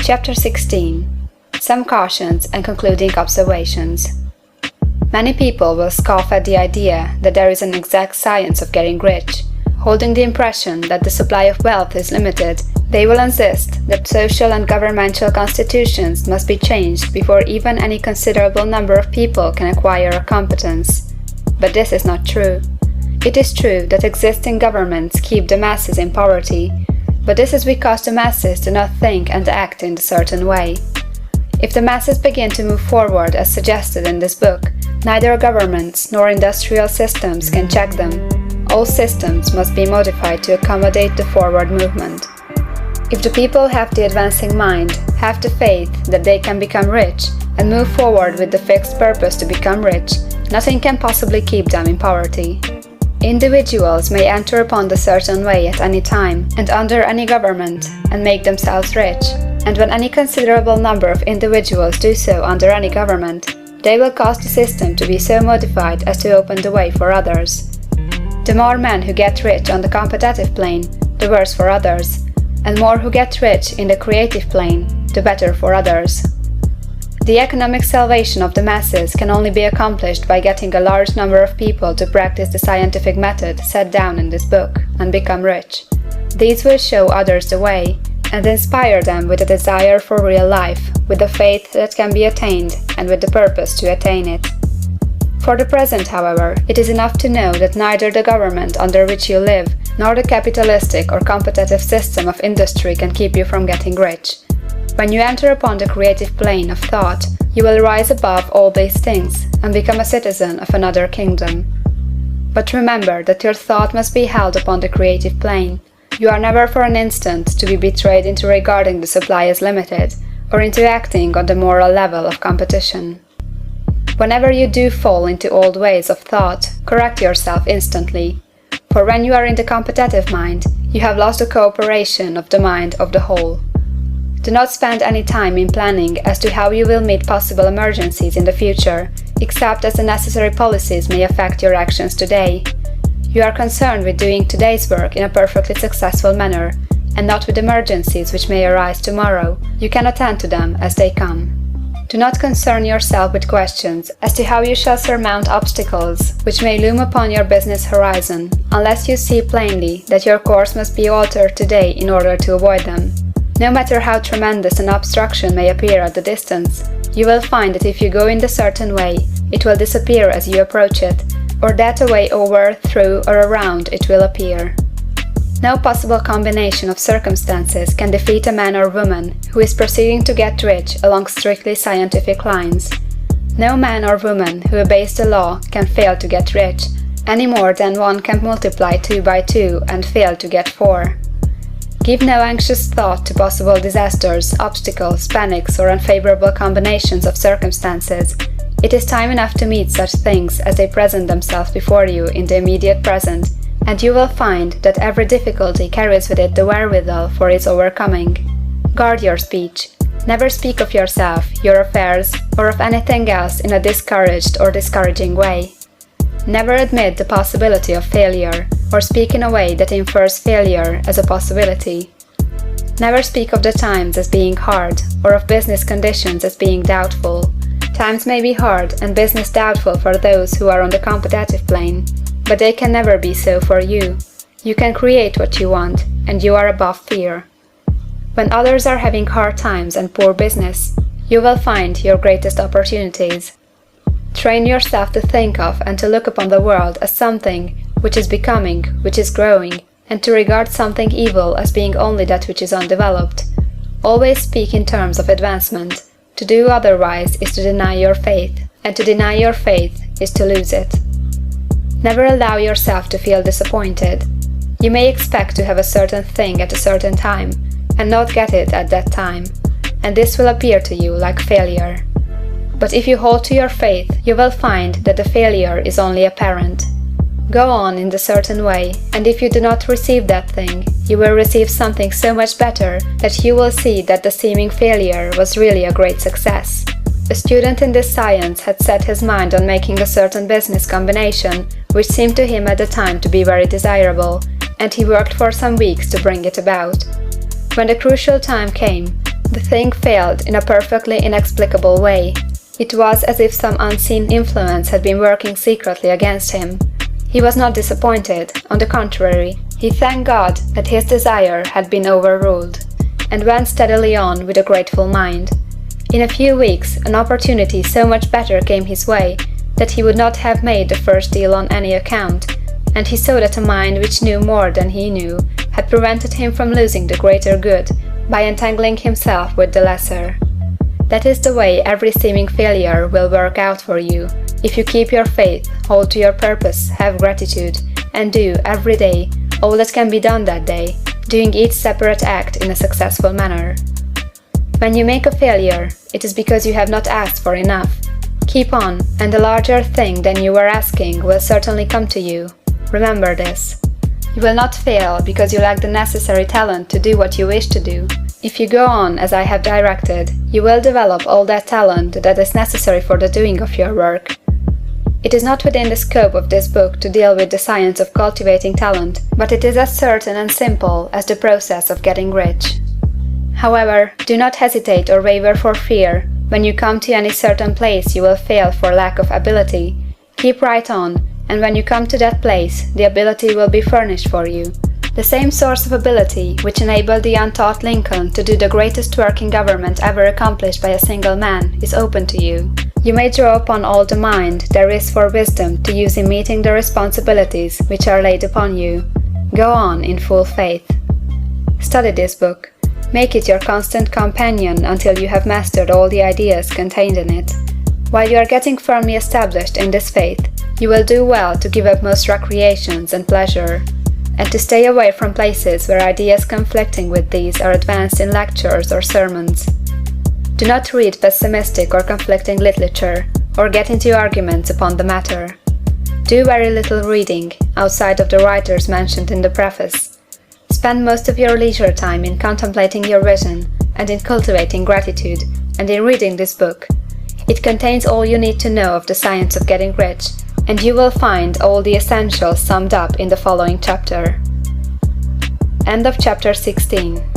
Chapter 16. Some cautions and concluding observations. Many people will scoff at the idea that there is an exact science of getting rich. Holding the impression that the supply of wealth is limited, they will insist that social and governmental constitutions must be changed before even any considerable number of people can acquire a competence. But this is not true. It is true that existing governments keep the masses in poverty, but this is because the masses do not think and act in a certain way. If the masses begin to move forward as suggested in this book, neither governments nor industrial systems can check them. All systems must be modified to accommodate the forward movement. If the people have the advancing mind, have the faith that they can become rich, and move forward with the fixed purpose to become rich, nothing can possibly keep them in poverty. Individuals may enter upon the certain way at any time and under any government and make themselves rich, and when any considerable number of individuals do so under any government, they will cause the system to be so modified as to open the way for others. The more men who get rich on the competitive plane, the worse for others, and more who get rich in the creative plane, the better for others. The economic salvation of the masses can only be accomplished by getting a large number of people to practice the scientific method set down in this book and become rich. These will show others the way and inspire them with a desire for real life, with a faith that can be attained and with the purpose to attain it. For the present, however, it is enough to know that neither the government under which you live nor the capitalistic or competitive system of industry can keep you from getting rich. When you enter upon the creative plane of thought, you will rise above all these things and become a citizen of another kingdom. But remember that your thought must be held upon the creative plane. You are never for an instant to be betrayed into regarding the supply as limited, or into acting on the moral level of competition. Whenever you do fall into old ways of thought, correct yourself instantly. For when you are in the competitive mind, you have lost the cooperation of the mind of the whole. Do not spend any time in planning as to how you will meet possible emergencies in the future, except as the necessary policies may affect your actions today. You are concerned with doing today's work in a perfectly successful manner, and not with emergencies which may arise tomorrow. You can attend to them as they come. Do not concern yourself with questions as to how you shall surmount obstacles which may loom upon your business horizon, unless you see plainly that your course must be altered today in order to avoid them. No matter how tremendous an obstruction may appear at the distance, you will find that if you go in a certain way, it will disappear as you approach it, or that a way over, through, or around it will appear. No possible combination of circumstances can defeat a man or woman who is proceeding to get rich along strictly scientific lines. No man or woman who obeys the law can fail to get rich, any more than one can multiply 2 by 2 and fail to get 4. Give no anxious thought to possible disasters, obstacles, panics, or unfavorable combinations of circumstances. It is time enough to meet such things as they present themselves before you in the immediate present, and you will find that every difficulty carries with it the wherewithal for its overcoming. Guard your speech. Never speak of yourself, your affairs, or of anything else in a discouraged or discouraging way. Never admit the possibility of failure, or speak in a way that infers failure as a possibility. Never speak of the times as being hard, or of business conditions as being doubtful. Times may be hard and business doubtful for those who are on the competitive plane, but they can never be so for you. You can create what you want, and you are above fear. When others are having hard times and poor business, you will find your greatest opportunities. Train yourself to think of and to look upon the world as something which is becoming, which is growing, and to regard something evil as being only that which is undeveloped. Always speak in terms of advancement. To do otherwise is to deny your faith, and to deny your faith is to lose it. Never allow yourself to feel disappointed. You may expect to have a certain thing at a certain time, and not get it at that time, and this will appear to you like failure. But if you hold to your faith, you will find that the failure is only apparent. Go on in the certain way, and if you do not receive that thing, you will receive something so much better that you will see that the seeming failure was really a great success. A student in this science had set his mind on making a certain business combination, which seemed to him at the time to be very desirable, and he worked for some weeks to bring it about. When the crucial time came, The thing failed in a perfectly inexplicable way. It was as if some unseen influence had been working secretly against him. He was not disappointed, on the contrary, he thanked God that his desire had been overruled, and went steadily on with a grateful mind. In a few weeks, an opportunity so much better came his way that he would not have made the first deal on any account, and he saw that a mind which knew more than he knew had prevented him from losing the greater good by entangling himself with the lesser. That is the way every seeming failure will work out for you, if you keep your faith, hold to your purpose, have gratitude, and do, every day, all that can be done that day, doing each separate act in a successful manner. When you make a failure, it is because you have not asked for enough. Keep on, and a larger thing than you were asking will certainly come to you. Remember this. You will not fail because you lack the necessary talent to do what you wish to do. If you go on as I have directed, you will develop all that talent that is necessary for the doing of your work. It is not within the scope of this book to deal with the science of cultivating talent, but it is as certain and simple as the process of getting rich. However, do not hesitate or waver for fear. When you come to any certain place you will fail for lack of ability. Keep right on, and when you come to that place, the ability will be furnished for you. The same source of ability which enabled the untaught Lincoln to do the greatest work in government ever accomplished by a single man is open to you. You may draw upon all the mind there is for wisdom to use in meeting the responsibilities which are laid upon you. Go on in full faith. Study this book. Make it your constant companion until you have mastered all the ideas contained in it. While you are getting firmly established in this faith, you will do well to give up most recreations and pleasure, and to stay away from places where ideas conflicting with these are advanced in lectures or sermons. Do not read pessimistic or conflicting literature, or get into arguments upon the matter. Do very little reading, outside of the writers mentioned in the preface. Spend most of your leisure time in contemplating your vision, and in cultivating gratitude, and in reading this book. It contains all you need to know of the science of getting rich, and you will find all the essentials summed up in the following chapter. End of chapter 16.